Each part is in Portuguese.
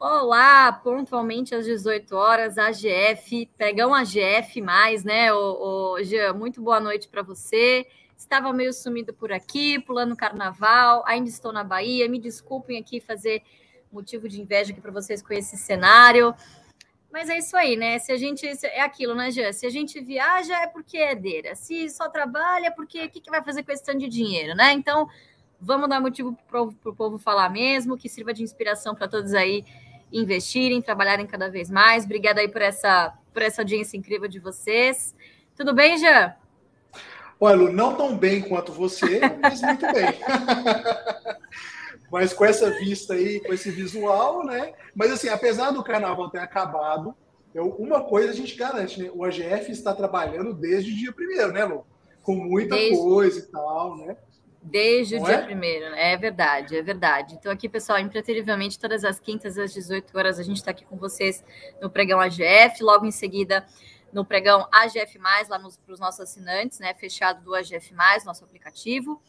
Olá, pontualmente às 18 horas, AGF, pregão AGF+, né, o Jean, muito boa noite para você. Estava meio sumido por aqui, pulando carnaval, ainda estou na Bahia, me desculpem aqui fazer motivo de inveja aqui para vocês com esse cenário, mas é isso aí, né, é aquilo, né, Jean, se a gente viaja é porque é herdeira, se só trabalha é porque o que vai fazer com esse tanto de dinheiro, né, então vamos dar motivo para o povo falar mesmo, que sirva de inspiração para todos aí investirem, trabalharem cada vez mais. Obrigada aí por essa audiência incrível de vocês. Tudo bem, Jean? Olha, Lu, não tão bem quanto você, mas muito bem. Mas com essa vista aí, com esse visual, né? Mas assim, apesar do carnaval ter acabado, uma coisa a gente garante, né? O AGF está trabalhando desde o dia primeiro, né, Lu? Com muita coisa e tal, né? Desde o Não dia é? primeiro, né? É verdade, é verdade. Então, aqui, pessoal, impreterivelmente, todas as quintas às 18 horas, a gente está aqui com vocês no Pregão AGF, logo em seguida no Pregão AGF+, lá para os nossos assinantes, né? Fechado do AGF+, nosso aplicativo.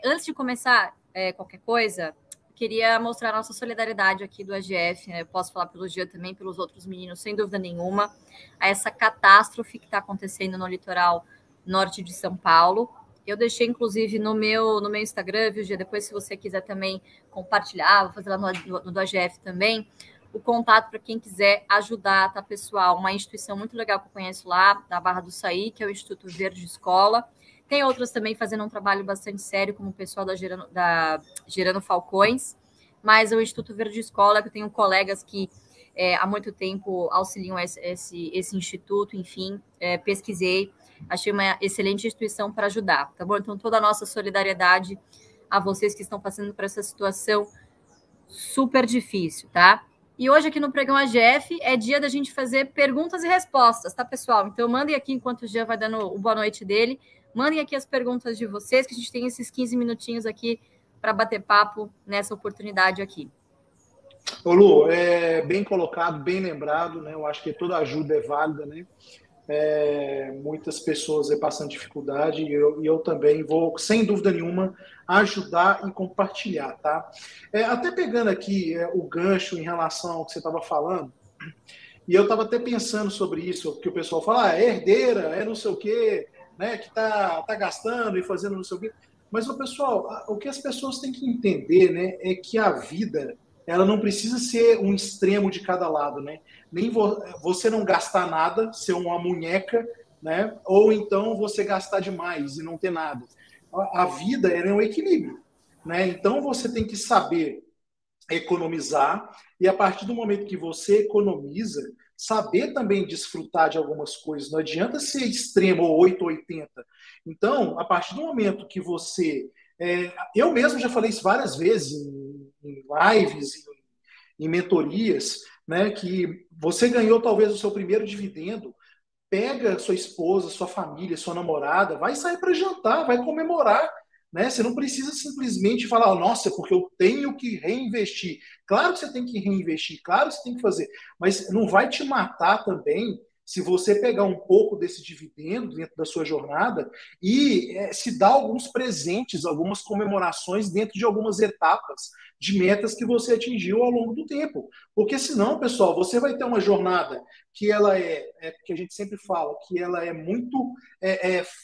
Antes de começar qualquer coisa, queria mostrar a nossa solidariedade aqui do AGF, né? Eu posso falar pelo Jean também, pelos outros meninos, sem dúvida nenhuma, a essa catástrofe que está acontecendo no litoral norte de São Paulo. Eu deixei, inclusive, no meu Instagram, viu, Gia? Depois, se você quiser também compartilhar, vou fazer lá no do AGF também, o contato para quem quiser ajudar, tá, pessoal? Uma instituição muito legal que eu conheço lá, da Barra do Saí, que é o Instituto Verde Escola. Tem outros também fazendo um trabalho bastante sério, como o pessoal da Gerando Falcões, mas o Instituto Verde Escola, que eu tenho colegas que há muito tempo auxiliam esse instituto, enfim, pesquisei, achei uma excelente instituição para ajudar, tá bom? Então, toda a nossa solidariedade a vocês que estão passando por essa situação super difícil, tá? E hoje aqui no Pregão AGF é dia da gente fazer perguntas e respostas, tá, pessoal? Então, mandem aqui, enquanto o Jean vai dando o boa noite dele, mandem aqui as perguntas de vocês, que a gente tem esses 15 minutinhos aqui para bater papo nessa oportunidade aqui. Ô, Lu, bem colocado, bem lembrado, né? Eu acho que toda ajuda é válida, né? Muitas pessoas passando dificuldade e eu também vou, sem dúvida nenhuma, ajudar e compartilhar, tá? Até pegando aqui o gancho em relação ao que você estava falando, e eu estava até pensando sobre isso, que o pessoal fala, é herdeira, é não sei o quê, né, que tá gastando e fazendo não sei o quê. Mas, o pessoal, o que as pessoas têm que entender, né, é que a vida, ela não precisa ser um extremo de cada lado, né? Nem você não gastar nada, ser uma munheca, né? Ou então você gastar demais e não ter nada. A vida é um equilíbrio, né? Então você tem que saber economizar e a partir do momento que você economiza, saber também desfrutar de algumas coisas. Não adianta ser extremo ou 880. Então, a partir do momento que você. Eu mesmo já falei isso várias vezes em lives, em mentorias, né, que você ganhou talvez o seu primeiro dividendo, pega sua esposa, sua família, sua namorada, vai sair para jantar, vai comemorar. Né? Você não precisa simplesmente falar, nossa, porque eu tenho que reinvestir. Claro que você tem que reinvestir, claro que você tem que fazer, mas não vai te matar também se você pegar um pouco desse dividendo dentro da sua jornada e se dar alguns presentes, algumas comemorações dentro de algumas etapas de metas que você atingiu ao longo do tempo. Porque senão, pessoal, você vai ter uma jornada que ela que a gente sempre fala, que ela é muito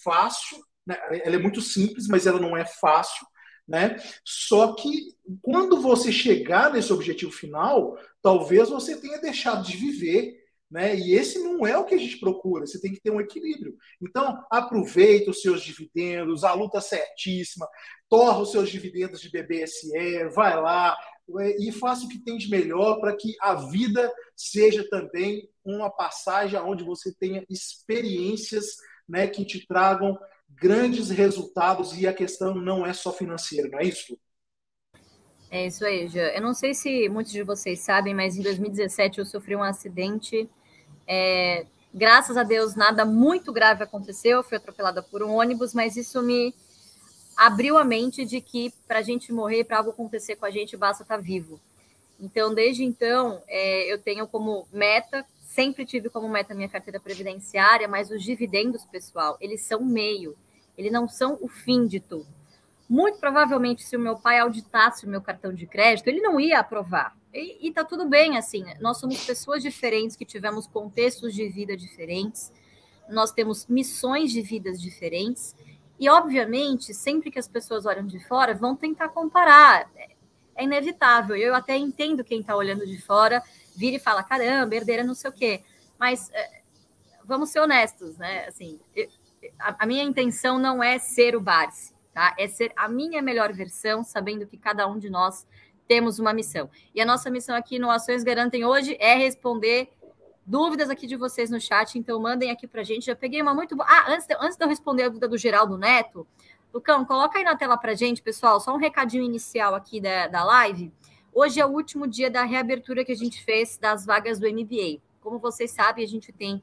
fácil, né? Ela é muito simples, mas ela não é fácil, né? Só que quando você chegar nesse objetivo final, talvez você tenha deixado de viver, né? E esse não é o que a gente procura. Você tem que ter um equilíbrio. Então, aproveita os seus dividendos, a luta certíssima, torra os seus dividendos de BBSE, vai lá e faça o que tem de melhor para que a vida seja também uma passagem onde você tenha experiências, né, que te tragam grandes resultados e a questão não é só financeira, não é isso? É isso aí, Jean. Eu não sei se muitos de vocês sabem, mas em 2017 eu sofri um acidente. Graças a Deus, nada muito grave aconteceu. Eu fui atropelada por um ônibus, mas isso me abriu a mente de que para a gente morrer, para algo acontecer com a gente, basta estar vivo. Então, desde então, eu tenho como meta, sempre tive como meta a minha carteira previdenciária, mas os dividendos, pessoal, eles são meio, eles não são o fim de tudo. Muito provavelmente, se o meu pai auditasse o meu cartão de crédito, ele não ia aprovar. E tá tudo bem, assim, nós somos pessoas diferentes que tivemos contextos de vida diferentes, nós temos missões de vidas diferentes, e, obviamente, sempre que as pessoas olham de fora, vão tentar comparar. É inevitável. Eu até entendo quem está olhando de fora, vira e fala, caramba, herdeira não sei o quê. Mas vamos ser honestos, né? Assim, a minha intenção não é ser o Barsi, tá? É ser a minha melhor versão, sabendo que cada um de nós temos uma missão. E a nossa missão aqui no Ações Garantem hoje é responder dúvidas aqui de vocês no chat, então mandem aqui pra gente. Já peguei uma muito boa. Antes de eu responder a dúvida do Geraldo Neto, Lucão, coloca aí na tela pra gente, pessoal, só um recadinho inicial aqui da live. Hoje é o último dia da reabertura que a gente fez das vagas do MBA. Como vocês sabem, a gente tem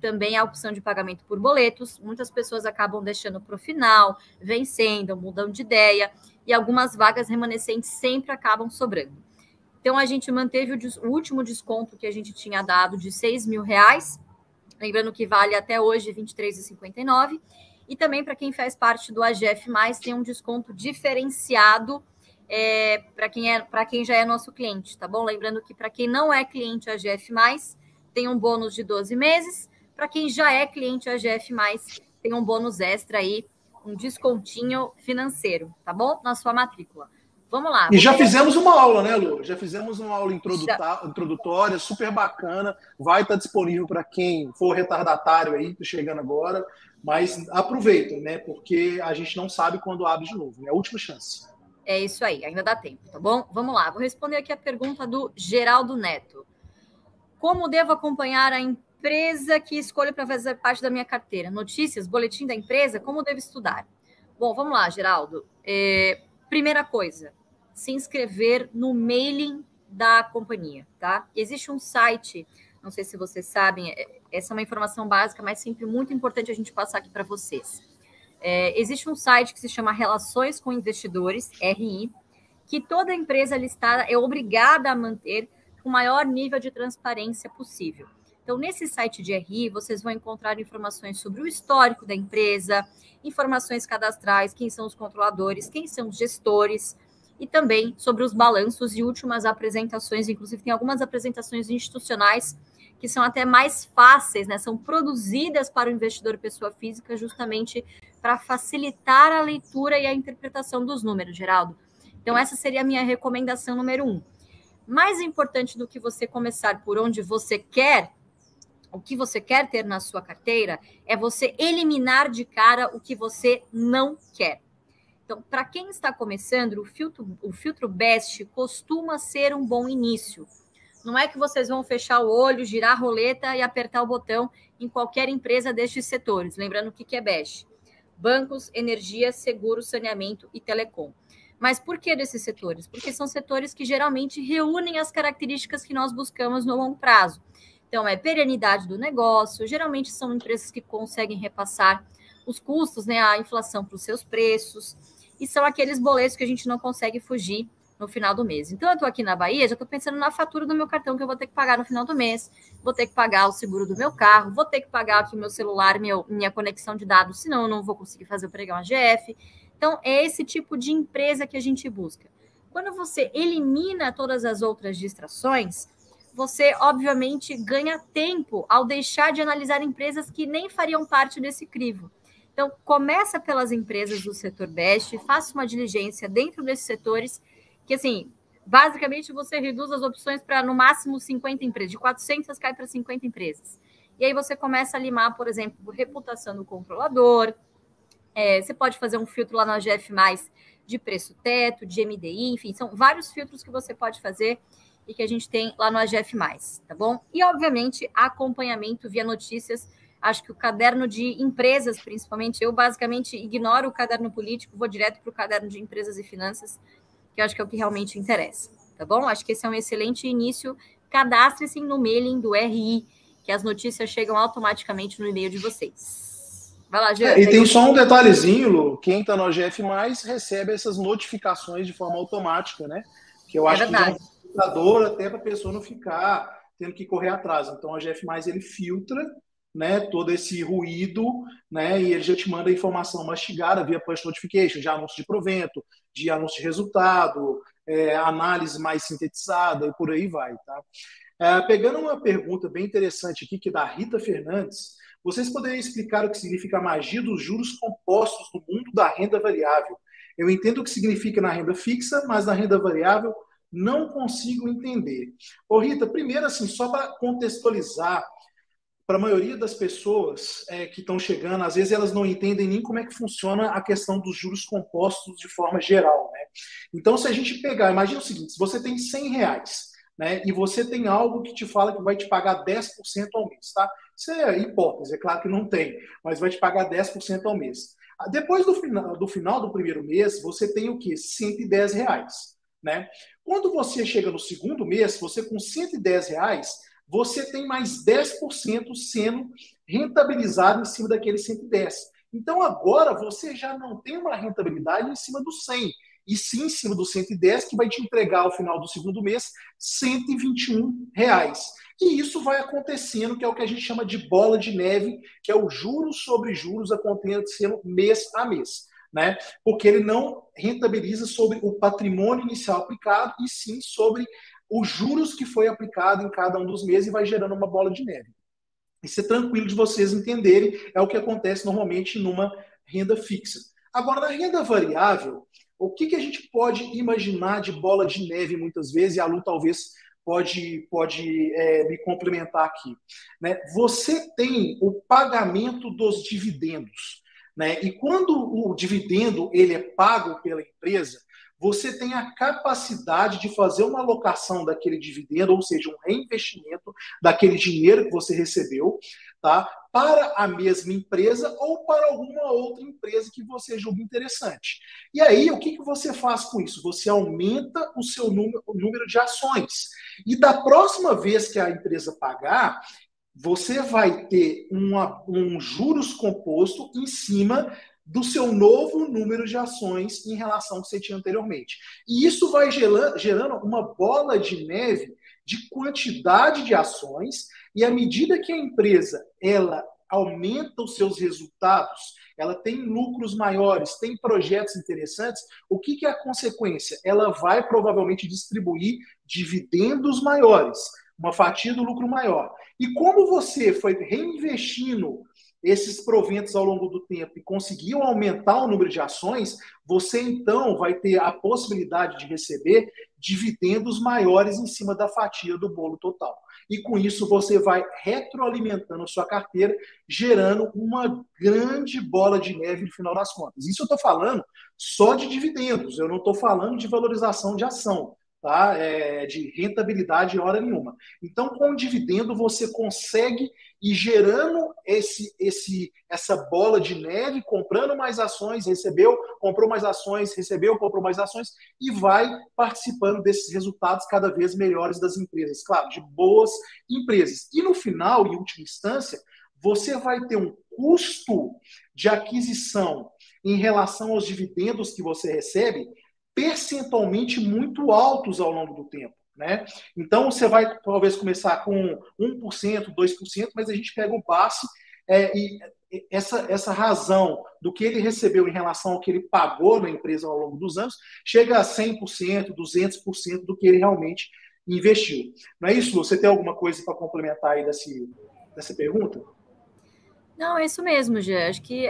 também a opção de pagamento por boletos. Muitas pessoas acabam deixando para o final, vencendo, mudam de ideia, e algumas vagas remanescentes sempre acabam sobrando. Então, a gente manteve o último desconto que a gente tinha dado de R$6.000, lembrando que vale até hoje R$ 23,59. E também, para quem faz parte do AGF+, tem um desconto diferenciado para quem já é nosso cliente, tá bom? Lembrando que para quem não é cliente AGF+, tem um bônus de 12 meses. Para quem já é cliente AGF+, tem um bônus extra aí, um descontinho financeiro, tá bom? Na sua matrícula. Vamos lá. E já fizemos uma aula, né, Lu? Já fizemos uma aula introdutória, super bacana. Vai estar disponível para quem for retardatário aí, chegando agora. Mas aproveitem, né? Porque a gente não sabe quando abre de novo. É a última chance. É isso aí, ainda dá tempo, tá bom? Vamos lá. Vou responder aqui a pergunta do Geraldo Neto. Como devo acompanhar a empresa que escolho para fazer parte da minha carteira? Notícias, boletim da empresa, como devo estudar? Bom, vamos lá, Geraldo. Primeira coisa, se inscrever no mailing da companhia, tá? Existe um site, não sei se vocês sabem, essa é uma informação básica, mas sempre muito importante a gente passar aqui para vocês. Existe um site que se chama Relações com Investidores, RI, que toda empresa listada é obrigada a manter o maior nível de transparência possível. Então, nesse site de RI, vocês vão encontrar informações sobre o histórico da empresa, informações cadastrais, quem são os controladores, quem são os gestores, e também sobre os balanços e últimas apresentações. Inclusive, tem algumas apresentações institucionais que são até mais fáceis, né? São produzidas para o investidor pessoa física justamente para facilitar a leitura e a interpretação dos números, Geraldo. Então, essa seria a minha recomendação número 1. Mais importante do que você começar por onde você quer, o que você quer ter na sua carteira, é você eliminar de cara o que você não quer. Então, para quem está começando, o filtro BEST costuma ser um bom início. Não é que vocês vão fechar o olho, girar a roleta e apertar o botão em qualquer empresa destes setores. Lembrando o que é BEST. Bancos, energia, seguro, saneamento e telecom. Mas por que desses setores? Porque são setores que geralmente reúnem as características que nós buscamos no longo prazo. Então, perenidade do negócio, geralmente são empresas que conseguem repassar os custos, né, a inflação para os seus preços, e são aqueles boletos que a gente não consegue fugir no final do mês. Então, eu estou aqui na Bahia, já estou pensando na fatura do meu cartão que eu vou ter que pagar no final do mês, vou ter que pagar o seguro do meu carro, vou ter que pagar aqui o meu celular, minha conexão de dados, senão eu não vou conseguir fazer o pregão AGF. Então, é esse tipo de empresa que a gente busca. Quando você elimina todas as outras distrações, você, obviamente, ganha tempo ao deixar de analisar empresas que nem fariam parte desse crivo. Então, começa pelas empresas do setor BEST, faça uma diligência dentro desses setores, que, assim, basicamente você reduz as opções para, no máximo, 50 empresas. De 400 cai para 50 empresas. E aí você começa a limar, por exemplo, reputação do controlador. Você pode fazer um filtro lá no AGF+, de preço teto, de MDI, enfim, são vários filtros que você pode fazer e que a gente tem lá no AGF+, tá bom? E, obviamente, acompanhamento via notícias. Acho que o caderno de empresas, principalmente, eu basicamente ignoro o caderno político, vou direto para o caderno de empresas e finanças, que eu acho que é o que realmente interessa, tá bom? Acho que esse é um excelente início. Cadastre-se no mailing do RI, que as notícias chegam automaticamente no e-mail de vocês. Vai lá, Jean. E tem só um detalhezinho, Lu, quem está no AGF+, recebe essas notificações de forma automática, né? Que eu acho que é um facilitador até para a pessoa não ficar tendo que correr atrás. Então, o AGF+, ele filtra né, todo esse ruído, né, e ele já te manda a informação mastigada via push notification, de anúncio de provento, de anúncio de resultado, análise mais sintetizada e por aí vai, tá? Pegando uma pergunta bem interessante aqui, que é da Rita Fernandes, vocês poderiam explicar o que significa a magia dos juros compostos no mundo da renda variável? Eu entendo o que significa na renda fixa, mas na renda variável não consigo entender. Ô Rita, primeiro assim, só para contextualizar, para a maioria das pessoas que estão chegando, às vezes elas não entendem nem como é que funciona a questão dos juros compostos de forma geral, né? Então, se a gente pegar, imagina o seguinte, se você tem R$ 100, né, e você tem algo que te fala que vai te pagar 10% ao mês, tá? Isso é hipótese, é claro que não tem, mas vai te pagar 10% ao mês. Depois do final do primeiro mês, você tem o quê? R$ 110, né? Quando você chega no segundo mês, você com R$ 110, você tem mais 10% sendo rentabilizado em cima daquele 110. Então, agora, você já não tem uma rentabilidade em cima do 100, e sim em cima do 110, que vai te entregar ao final do segundo mês R$ 121. E isso vai acontecendo, que é o que a gente chama de bola de neve, que é o juros sobre juros acontecendo mês a mês, né? Porque ele não rentabiliza sobre o patrimônio inicial aplicado, e sim sobre os juros que foi aplicado em cada um dos meses, e vai gerando uma bola de neve. Isso é tranquilo de vocês entenderem, é o que acontece normalmente numa renda fixa. Agora, na renda variável, o que a gente pode imaginar de bola de neve muitas vezes, e a Lu talvez pode me complementar aqui, né? Você tem o pagamento dos dividendos, né? E quando o dividendo ele é pago pela empresa, você tem a capacidade de fazer uma alocação daquele dividendo, ou seja, um reinvestimento daquele dinheiro que você recebeu, tá? Para a mesma empresa ou para alguma outra empresa que você julga interessante. E aí, o que você faz com isso? Você aumenta o seu número de ações. E da próxima vez que a empresa pagar, você vai ter um juros composto em cima do seu novo número de ações em relação ao que você tinha anteriormente. E isso vai gerando uma bola de neve de quantidade de ações, e à medida que a empresa ela aumenta os seus resultados, ela tem lucros maiores, tem projetos interessantes, o que é a consequência? Ela vai provavelmente distribuir dividendos maiores, uma fatia do lucro maior. E como você foi reinvestindo esses proventos ao longo do tempo e conseguiu aumentar o número de ações, você então vai ter a possibilidade de receber dividendos maiores em cima da fatia do bolo total. E com isso você vai retroalimentando a sua carteira, gerando uma grande bola de neve no final das contas. Isso eu estou falando só de dividendos, eu não estou falando de valorização de ação, tá? De rentabilidade em hora nenhuma. Então, com o dividendo, você consegue ir gerando essa bola de neve, comprando mais ações, recebeu, comprou mais ações, recebeu, comprou mais ações, e vai participando desses resultados cada vez melhores das empresas. Claro, de boas empresas. E no final, em última instância, você vai ter um custo de aquisição em relação aos dividendos que você recebe percentualmente muito altos ao longo do tempo, né? Então, você vai talvez começar com 1%, 2%, mas a gente pega o base e essa razão do que ele recebeu em relação ao que ele pagou na empresa ao longo dos anos chega a 100%, 200% do que ele realmente investiu. Não é isso, Lu? Você tem alguma coisa para complementar aí dessa pergunta? Não, é isso mesmo, Gê. Acho que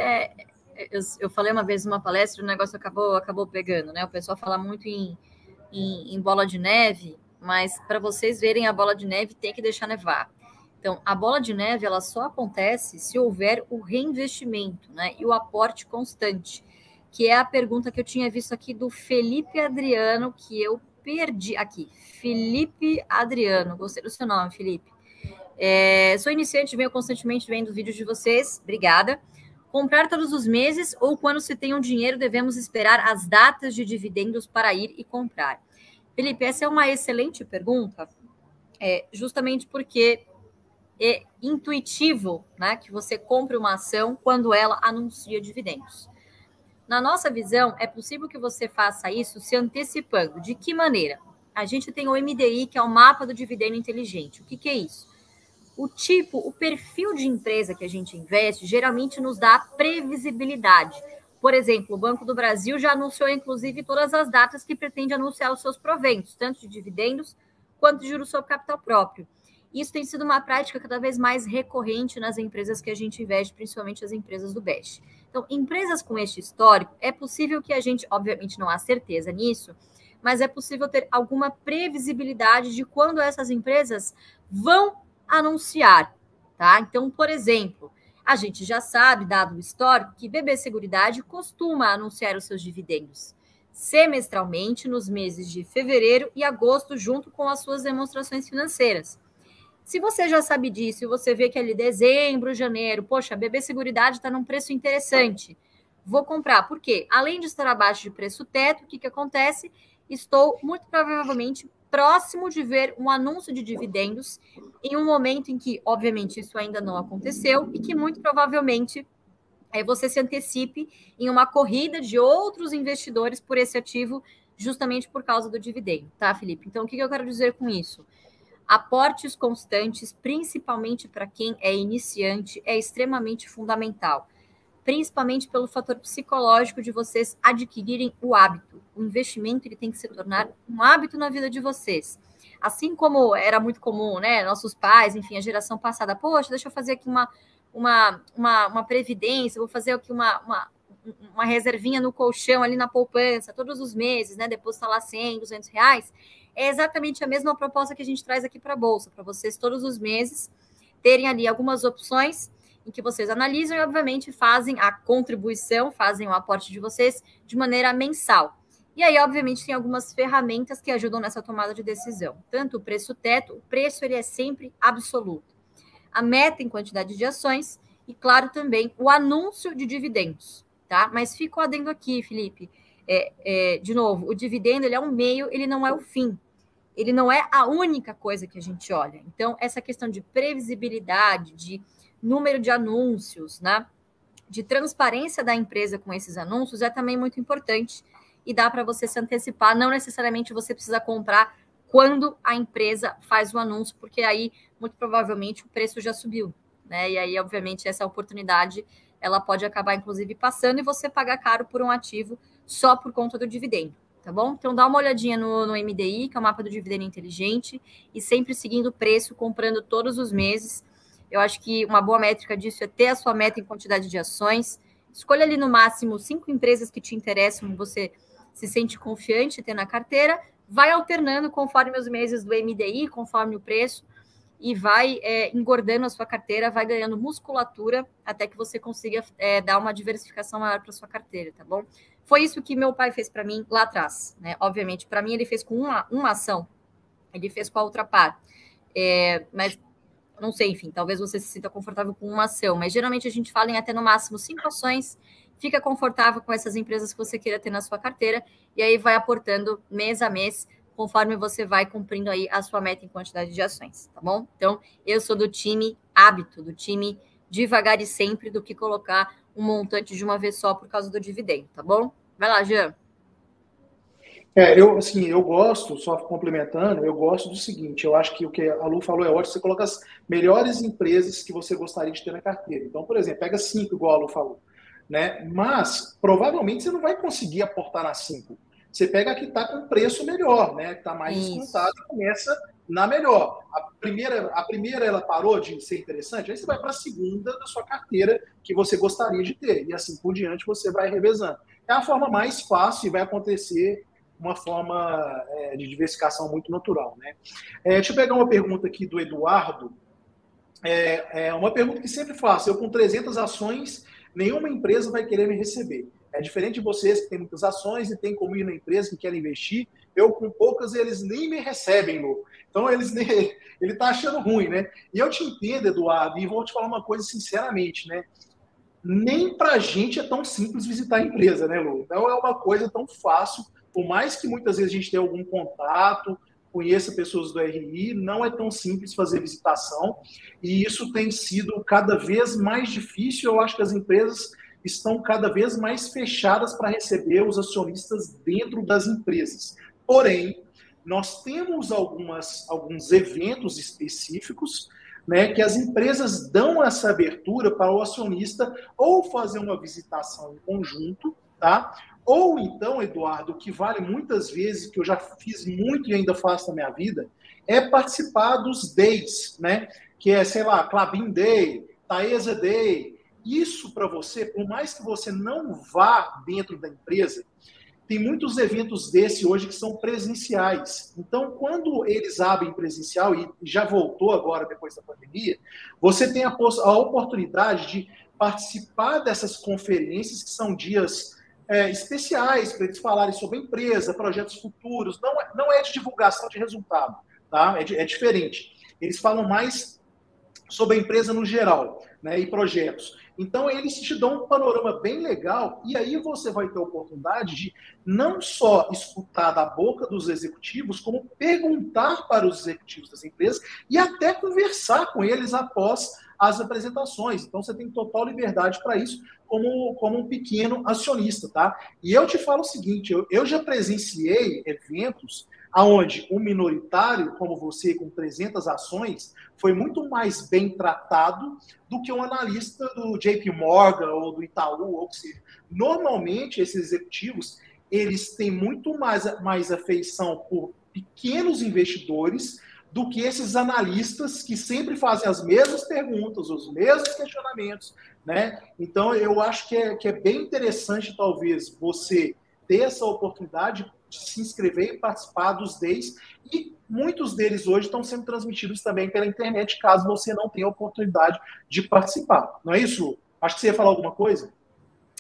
eu falei uma vez numa palestra, o negócio acabou pegando, né? O pessoal fala muito em bola de neve, mas para vocês verem a bola de neve, tem que deixar nevar. Então, a bola de neve ela só acontece se houver o reinvestimento, né? E o aporte constante, que é a pergunta que eu tinha visto aqui do Felipe Adriano, que eu perdi aqui. Felipe Adriano, gostei do seu nome, Felipe. Sou iniciante, venho constantemente vendo vídeos de vocês, obrigada. Comprar todos os meses ou quando se tem um dinheiro, devemos esperar as datas de dividendos para ir e comprar? Felipe, essa é uma excelente pergunta, justamente porque é intuitivo, né, que você compre uma ação quando ela anuncia dividendos. Na nossa visão, é possível que você faça isso se antecipando. De que maneira? A gente tem o MDI, que é o mapa do dividendo inteligente. O que é isso? o perfil de empresa que a gente investe geralmente nos dá previsibilidade. Por exemplo, o Banco do Brasil já anunciou, inclusive, todas as datas que pretende anunciar os seus proventos, tanto de dividendos quanto de juros sobre capital próprio. Isso tem sido uma prática cada vez mais recorrente nas empresas que a gente investe, principalmente as empresas do BEST. Então, empresas com este histórico, é possível que a gente, obviamente não há certeza nisso, mas é possível ter alguma previsibilidade de quando essas empresas vão anunciar, tá? Então, por exemplo, a gente já sabe, dado o histórico, que BB Seguridade costuma anunciar os seus dividendos semestralmente nos meses de fevereiro e agosto, junto com as suas demonstrações financeiras. Se você já sabe disso e você vê que ali dezembro, janeiro, poxa, a BB Seguridade está num preço interessante, vou comprar. Por quê? Além de estar abaixo de preço teto, o que acontece? Estou muito provavelmente próximo de ver um anúncio de dividendos em um momento em que, obviamente, isso ainda não aconteceu e que muito provavelmente você se antecipe em uma corrida de outros investidores por esse ativo, justamente por causa do dividendo, tá, Felipe? Então, o que eu quero dizer com isso? Aportes constantes, principalmente para quem é iniciante, é extremamente fundamental, principalmente pelo fator psicológico de vocês adquirirem o hábito. O investimento ele tem que se tornar um hábito na vida de vocês. Assim como era muito comum, né? Nossos pais, enfim, a geração passada, poxa, deixa eu fazer aqui uma previdência, vou fazer aqui uma reservinha no colchão ali na poupança, todos os meses, né? Depositar lá 100, 200 reais. É exatamente a mesma proposta que a gente traz aqui para a Bolsa, para vocês todos os meses terem ali algumas opções em que vocês analisam e, obviamente, fazem a contribuição, fazem o aporte de vocês de maneira mensal. E aí, obviamente, tem algumas ferramentas que ajudam nessa tomada de decisão. Tanto o preço teto, o preço ele é sempre absoluto. A meta em quantidade de ações e, claro, também o anúncio de dividendos, tá? Mas fica o adendo aqui, Felipe. De novo, o dividendo ele é um meio, ele não é o fim. Ele não é a única coisa que a gente olha. Então, essa questão de previsibilidade, de número de anúncios, né? De transparência da empresa com esses anúncios é também muito importante e dá para você se antecipar. Não necessariamente você precisa comprar quando a empresa faz o anúncio, porque aí, muito provavelmente, o preço já subiu, né? E aí, obviamente, essa oportunidade ela pode acabar, inclusive, passando e você pagar caro por um ativo só por conta do dividendo, tá bom? Então, dá uma olhadinha no MDI, que é o mapa do dividendo inteligente, e sempre seguindo o preço, comprando todos os meses. Eu acho que uma boa métrica disso é ter a sua meta em quantidade de ações. Escolha ali no máximo 5 empresas que te interessam, você se sente confiante em ter na carteira, vai alternando conforme os meses do MDI, conforme o preço, e vai engordando a sua carteira, vai ganhando musculatura até que você consiga dar uma diversificação maior para sua carteira, tá bom? Foi isso que meu pai fez para mim lá atrás, né? Obviamente, para mim ele fez com uma ação, ele fez com a outra par, mas não sei, enfim, talvez você se sinta confortável com uma ação, mas geralmente a gente fala em até no máximo 5 ações, fica confortável com essas empresas que você queira ter na sua carteira, e aí vai aportando mês a mês, conforme você vai cumprindo aí a sua meta em quantidade de ações, tá bom? Então, eu sou do time hábito, do time devagar e sempre, do que colocar um montante de uma vez só por causa do dividendo, tá bom? Vai lá, Jean. Eu gosto, só complementando, eu gosto do seguinte, eu acho que o que a Lu falou é ótimo, você coloca as melhores empresas que você gostaria de ter na carteira. Então, por exemplo, pega 5, igual a Lu falou, né? Mas, provavelmente, você não vai conseguir aportar nas 5. Você pega a que está com preço melhor, né? Que está mais descontado e começa na melhor. A primeira ela parou de ser interessante, aí você vai para a segunda da sua carteira que você gostaria de ter. E assim por diante você vai revezando. É a forma mais fácil e vai acontecer uma forma de diversificação muito natural, né? Deixa eu pegar uma pergunta aqui do Eduardo. Uma pergunta que sempre faço. Eu com 300 ações, nenhuma empresa vai querer me receber. É diferente de vocês que têm muitas ações e tem como ir na empresa que querem investir. Eu com poucas, eles nem me recebem, Lu. Então, ele está achando ruim, né? E eu te entendo, Eduardo, e vou te falar uma coisa sinceramente, né? Nem para a gente é tão simples visitar a empresa, né, Lu? Não é uma coisa tão fácil, por mais que muitas vezes a gente tenha algum contato, conheça pessoas do RI, não é tão simples fazer visitação, e isso tem sido cada vez mais difícil. Eu acho que as empresas estão cada vez mais fechadas para receber os acionistas dentro das empresas. Porém, nós temos alguns eventos específicos né, que as empresas dão essa abertura para o acionista ou fazer uma visitação em conjunto, tá? Ou então, Eduardo, o que vale muitas vezes, que eu já fiz muito e ainda faço na minha vida, é participar dos days, né? Que é, sei lá, Klabin Day, Taesa Day. Isso para você, por mais que você não vá dentro da empresa, tem muitos eventos desse hoje que são presenciais. Então, quando eles abrem presencial, e já voltou agora depois da pandemia, você tem a oportunidade de participar dessas conferências, que são dias especiais para eles falarem sobre a empresa, projetos futuros. Não é de divulgação de resultado, tá? É diferente. Eles falam mais sobre a empresa no geral, né, e projetos. Então, eles te dão um panorama bem legal, e aí você vai ter a oportunidade de não só escutar da boca dos executivos, como perguntar para os executivos das empresas e até conversar com eles após as apresentações. Então, você tem total liberdade para isso, como um pequeno acionista, tá? E eu te falo o seguinte, eu já presenciei eventos onde um minoritário, como você, com 300 ações, foi muito mais bem tratado do que um analista do JP Morgan ou do Itaú, ou seja, normalmente esses executivos, eles têm muito mais afeição por pequenos investidores do que esses analistas que sempre fazem as mesmas perguntas, os mesmos questionamentos, né? Então, eu acho que é bem interessante, talvez, você ter essa oportunidade de se inscrever e participar dos days, e muitos deles hoje estão sendo transmitidos também pela internet, caso você não tenha a oportunidade de participar. Não é isso, Lu? Acho que você ia falar alguma coisa?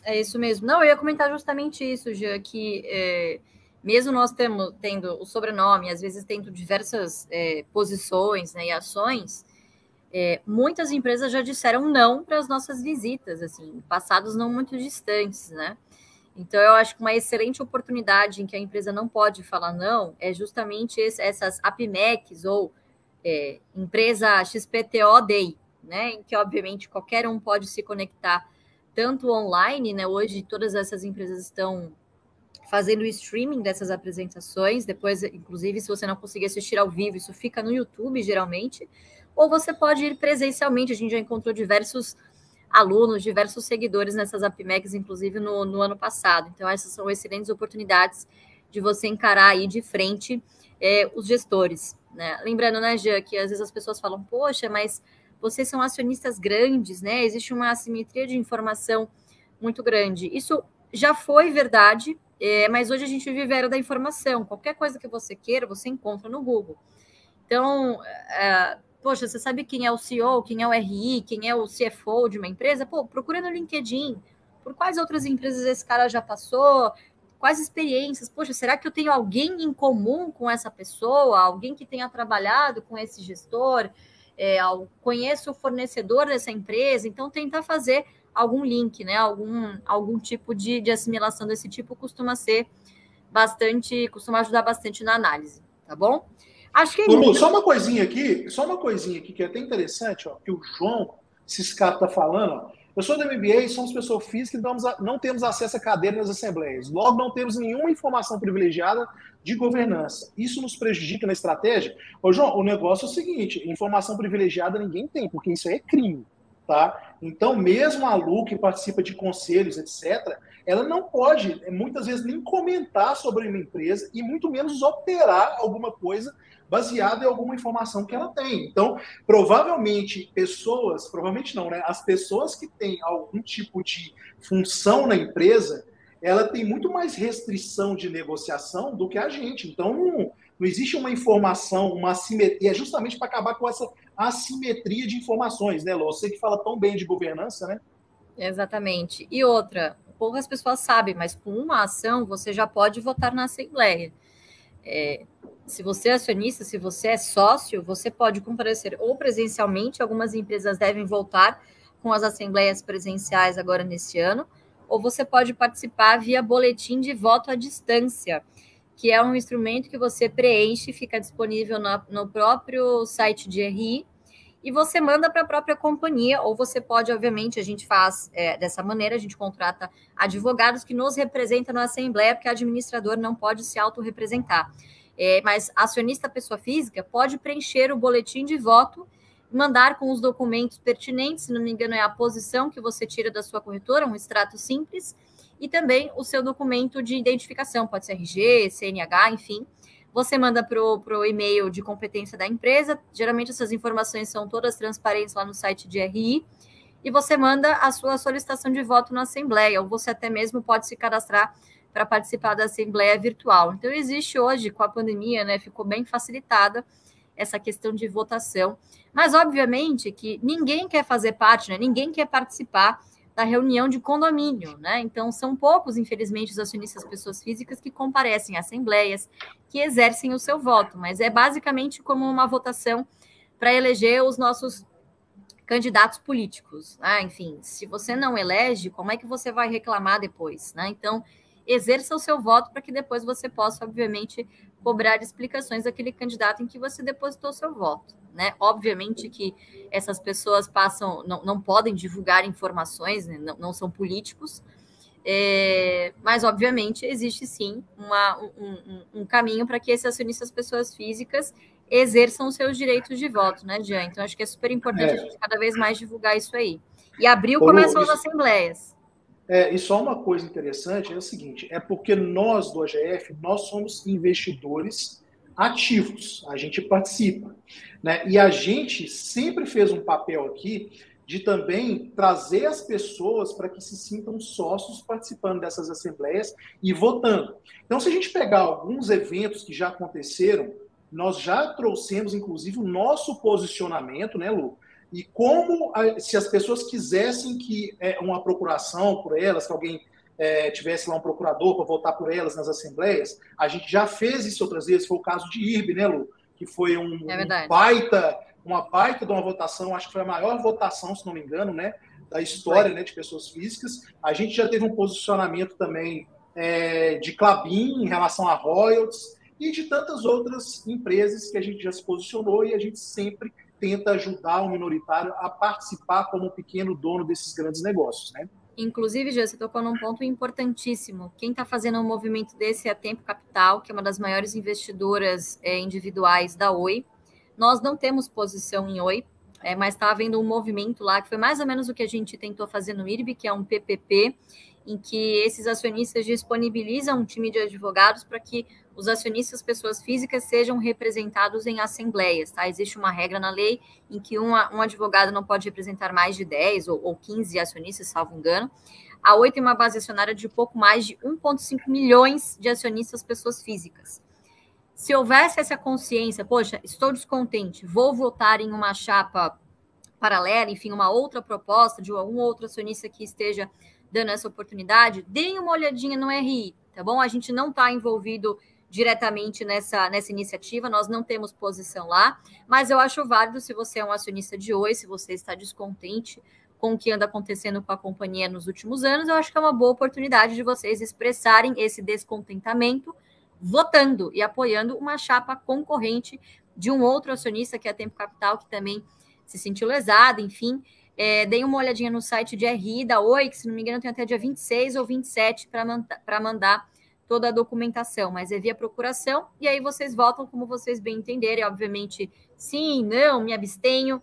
É isso mesmo. Não, eu ia comentar justamente isso, Jean, que mesmo nós tendo o sobrenome, às vezes tendo diversas posições, né, e ações, muitas empresas já disseram não para as nossas visitas, assim, passados não muito distantes, né? Então, eu acho que uma excelente oportunidade em que a empresa não pode falar não é justamente essas APMECs ou empresa XPTO Day, né? Em que, obviamente, qualquer um pode se conectar tanto online, né? Hoje, todas essas empresas estão fazendo o streaming dessas apresentações. Depois, inclusive, se você não conseguir assistir ao vivo, isso fica no YouTube, geralmente. Ou você pode ir presencialmente. A gente já encontrou diversos alunos, diversos seguidores nessas APMECs, inclusive no ano passado. Então, essas são excelentes oportunidades de você encarar aí de frente os gestores, né? Lembrando, né, Jean, que às vezes as pessoas falam, poxa, mas vocês são acionistas grandes, né? Existe uma assimetria de informação muito grande. Isso já foi verdade, mas hoje a gente vive a era da informação. Qualquer coisa que você queira, você encontra no Google. Então, poxa, você sabe quem é o CEO, quem é o RI, quem é o CFO de uma empresa? Pô, procura no LinkedIn. Por quais outras empresas esse cara já passou? Quais experiências? Poxa, será que eu tenho alguém em comum com essa pessoa? Alguém que tenha trabalhado com esse gestor? Conheço o fornecedor dessa empresa? Então, tentar fazer algum link, né? Algum tipo de assimilação desse tipo costuma ajudar bastante na análise, tá bom? Acho que é Lu, só uma coisinha aqui que é até interessante, ó, que o João Ciscato está falando. Ó, eu sou da MBA, somos pessoas físicas e não temos acesso a cadeira nas assembleias. Logo, não temos nenhuma informação privilegiada de governança. Isso nos prejudica na estratégia? Ô, João, o negócio é o seguinte, informação privilegiada ninguém tem, porque isso aí é crime, tá? Então, mesmo a Lu, que participa de conselhos, etc., ela não pode, muitas vezes, nem comentar sobre uma empresa e muito menos operar alguma coisa baseada em alguma informação que ela tem. Então, provavelmente não, né? As pessoas que têm algum tipo de função na empresa, ela tem muito mais restrição de negociação do que a gente. Então, não existe uma informação, uma assimetria, é justamente para acabar com essa assimetria de informações, né, Lô? Você que fala tão bem de governança, né? Exatamente. E outra, poucas pessoas sabem, mas com uma ação você já pode votar na Assembleia. Se você é acionista, se você é sócio, você pode comparecer ou presencialmente, algumas empresas devem voltar com as assembleias presenciais agora neste ano, ou você pode participar via boletim de voto à distância, que é um instrumento que você preenche, fica disponível no próprio site de RI, e você manda para a própria companhia, ou você pode, obviamente, a gente faz dessa maneira, a gente contrata advogados que nos representam na Assembleia, porque o administrador não pode se autorrepresentar. Mas acionista pessoa física pode preencher o boletim de voto mandar com os documentos pertinentes, se não me engano, é a posição que você tira da sua corretora, um extrato simples, e também o seu documento de identificação, pode ser RG, CNH, enfim. Você manda para o e-mail de competência da empresa, geralmente essas informações são todas transparentes lá no site de RI, e você manda a sua solicitação de voto na Assembleia, ou você até mesmo pode se cadastrar para participar da Assembleia virtual. Então, existe hoje, com a pandemia, né, ficou bem facilitada essa questão de votação, mas, obviamente, que ninguém quer fazer parte, né, ninguém quer participar da reunião de condomínio, né? Então, são poucos, infelizmente, os acionistas pessoas físicas que comparecem a assembleias, que exercem o seu voto, mas é basicamente como uma votação para eleger os nossos candidatos políticos, né? Enfim, se você não elege, como é que você vai reclamar depois, né? Então, exerça o seu voto para que depois você possa, obviamente, cobrar explicações daquele candidato em que você depositou seu voto, né? Obviamente que essas pessoas não podem divulgar informações, né? Não são políticos, mas, obviamente, existe sim um caminho para que esses acionistas pessoas físicas exerçam os seus direitos de voto, né, Jean? Então, acho que é super importante a gente cada vez mais divulgar isso aí. E abril começam as assembleias. E só uma coisa interessante é o seguinte, é porque nós, do AGF, nós somos investidores ativos, a gente participa, né? E a gente sempre fez um papel aqui de também trazer as pessoas para que se sintam sócios participando dessas assembleias e votando. Então, se a gente pegar alguns eventos que já aconteceram, nós já trouxemos, inclusive, o nosso posicionamento, né, Lu? E como, se as pessoas quisessem que uma procuração por elas, que alguém tivesse lá um procurador para votar por elas nas assembleias, a gente já fez isso outras vezes, foi o caso de IRB, né, Lu? Que foi uma baita de uma votação, acho que foi a maior votação, se não me engano, né, da história, né, de pessoas físicas. A gente já teve um posicionamento também de Klabin em relação a royalties e de tantas outras empresas que a gente já se posicionou e a gente sempre tenta ajudar o minoritário a participar como um pequeno dono desses grandes negócios, né? Inclusive, Jean, você tocou num ponto importantíssimo. Quem está fazendo um movimento desse é a Tempo Capital, que é uma das maiores investidoras individuais da Oi. Nós não temos posição em Oi, mas está havendo um movimento lá, que foi mais ou menos o que a gente tentou fazer no IRB, que é um PPP, em que esses acionistas disponibilizam um time de advogados para que os acionistas, pessoas físicas, sejam representados em assembleias, tá? Existe uma regra na lei em que um advogado não pode representar mais de 10 ou 15 acionistas, salvo engano. A Oi tem uma base acionária de pouco mais de 1,5 milhões de acionistas, pessoas físicas. Se houvesse essa consciência, poxa, estou descontente, vou votar em uma chapa paralela, enfim, uma outra proposta de algum outro acionista que esteja dando essa oportunidade, deem uma olhadinha no RI, tá bom? A gente não está envolvido diretamente nessa iniciativa, nós não temos posição lá, mas eu acho válido, se você é um acionista de Oi, se você está descontente com o que anda acontecendo com a companhia nos últimos anos, eu acho que é uma boa oportunidade de vocês expressarem esse descontentamento votando e apoiando uma chapa concorrente de um outro acionista, que é a Tempo Capital, que também se sentiu lesado, enfim. Deem uma olhadinha no site de RI da Oi, que, se não me engano, tem até dia 26 ou 27 para mandar toda a documentação, mas é via procuração, e aí vocês votam como vocês bem entenderem, obviamente, sim, não, me abstenho,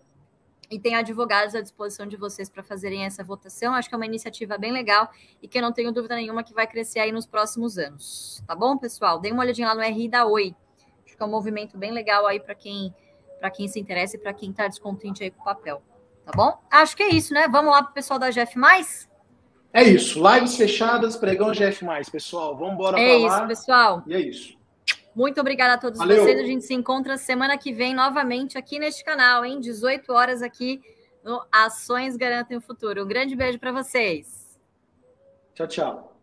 e tem advogados à disposição de vocês para fazerem essa votação. Acho que é uma iniciativa bem legal e que eu não tenho dúvida nenhuma que vai crescer aí nos próximos anos. Tá bom, pessoal? Dê uma olhadinha lá no RI da Oi. Acho que é um movimento bem legal aí para quem se interessa e para quem está descontente aí com o papel. Tá bom? Acho que é isso, né? Vamos lá para o pessoal da GF+. É isso. Lives fechadas, pregão GF+, pessoal. Vamos embora para lá. É isso, pessoal. E é isso. Muito obrigada a todos vocês. A gente se encontra semana que vem novamente aqui neste canal, hein? 18 horas aqui no Ações Garantem o Futuro. Um grande beijo para vocês. Tchau, tchau.